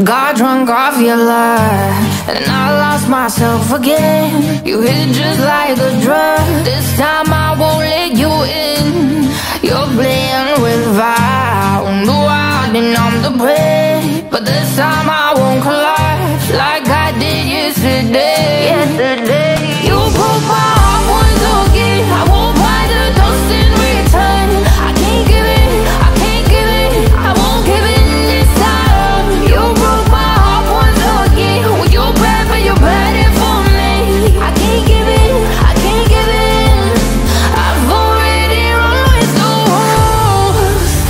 Got drunk off your love, and I lost myself again. You hit just like a drug. This time I won't let you in. You're playing with fire. No, I didn't, I'm the prey. But this time I won't collapse like I did yesterday. You broke my heart once again. I won't buy the dust in return. I can't give it, I can't give it, I won't give it this time. You broke my heart once again. When you're bad, but you're bad for me. I can't give it, I can't give it. I've already run with the wolves.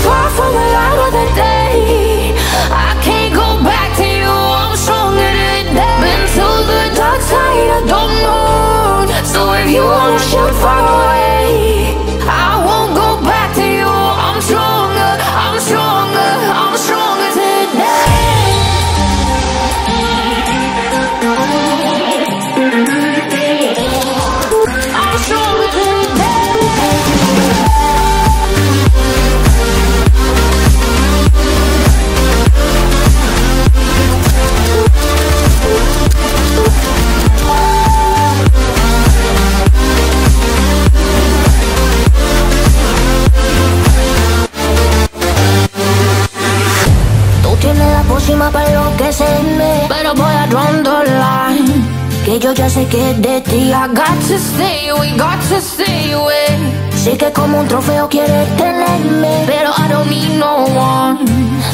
Far from the light of the day. I can't go back to you, I'm stronger today. Been to the dark side, I don't know. So if you wanna shoot far away, I won't go back to you. I'm stronger, I'm stronger, I'm stronger today. I'm stronger today. Tienes la pócima para enloquecerme, pero voy a draw the line. Que yo ya sé que es de ti. I got to stay away, got to stay away. Sé que como un trofeo quieres tenerme, pero I don't need no one.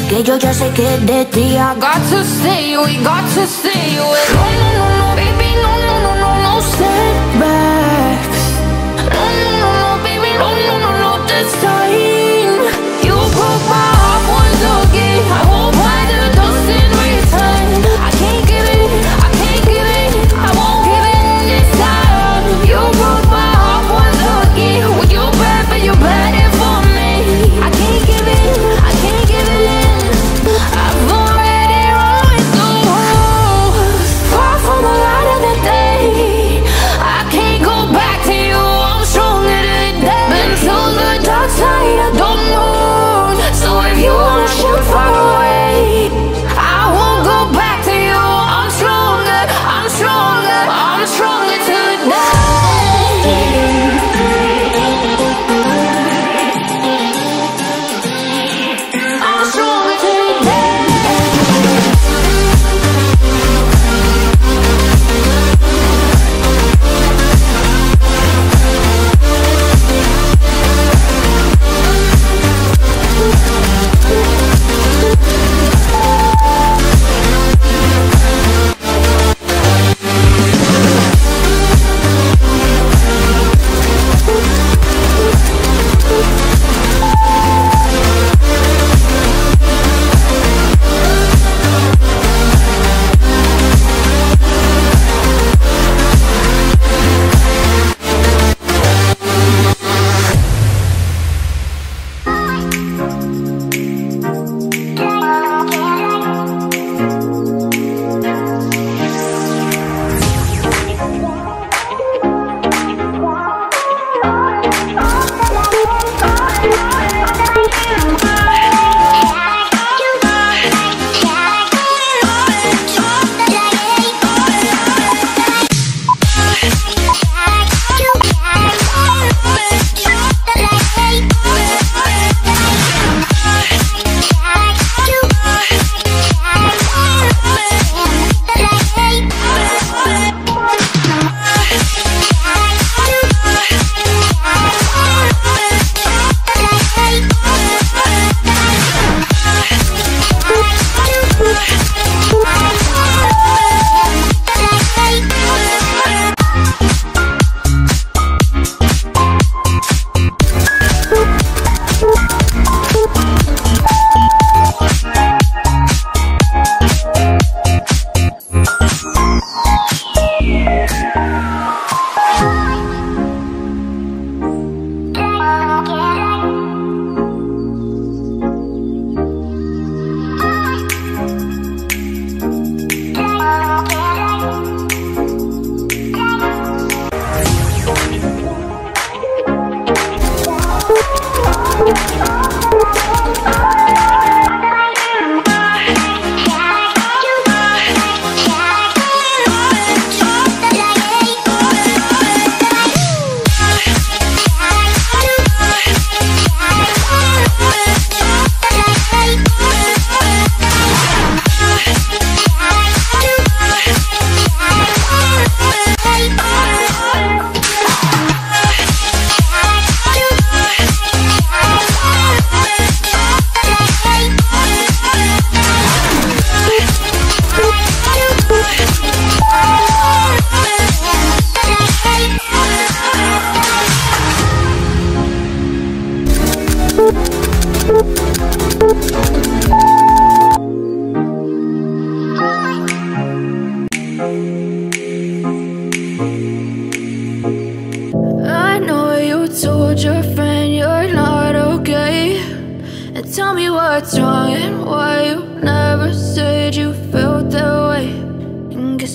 Que yo ya sé que es de ti. I got to stay away, got to stay away. No, no, no, no, baby, no, no, no, no, no setbacks. No, no, no, no, baby, no, no, no, no, this time. You broke my heart once again. I won't buy the dust in return. I can't give it, I can't give it, I won't give it this time. You broke my heart once again. When you're bad, but you're bad for me. I can't give it, I can't give it. I've already run with the wolves. Far from the light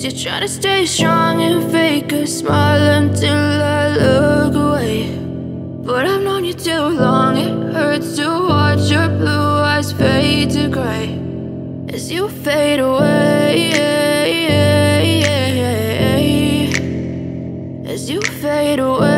guess you're trying to stay strong and fake a smile until I look away. But I've known you too long, it hurts to watch your blue eyes fade to gray as you fade away, as you fade away.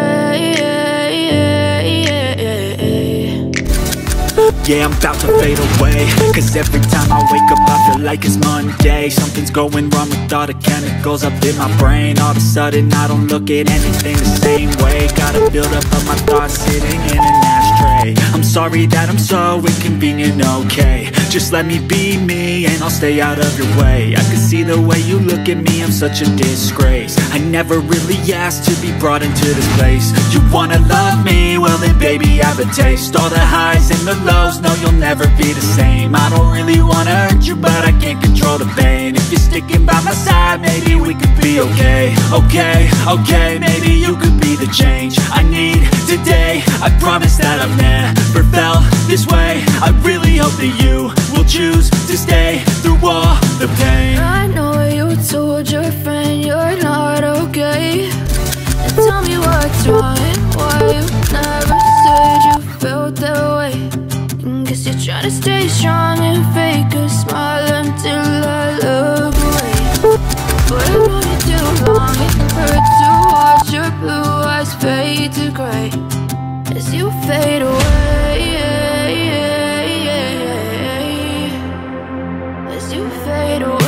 Yeah, I'm about to fade away, cause every time I wake up I feel like it's Monday. Something's going wrong with all the chemicals up in my brain. All of a sudden I don't look at anything the same way. Gotta build up of my thoughts sitting in an ashtray. I'm sorry that I'm so inconvenient, okay. Just let me be me and I'll stay out of your way. I can see the way you look at me, I'm such a disgrace. I never really asked to be brought into this place. You wanna love me? Well then baby I have a taste. All the highs and the lows, no you'll never be the same. I don't really wanna hurt you but I can't control the pain. If you're sticking by my side, maybe we could be okay. Okay, maybe you could be the change I need today. I promise that I've never felt this way. I really hope that you will choose to stay through all the pain. I know you told your friend you're not okay, and tell me what's wrong and why you never said you felt that way. And guess you're trying to stay strong and fake a smile until I look away. But I've known you too long, it hurts to watch your blue eyes fade to gray as you fade away, as you fade away.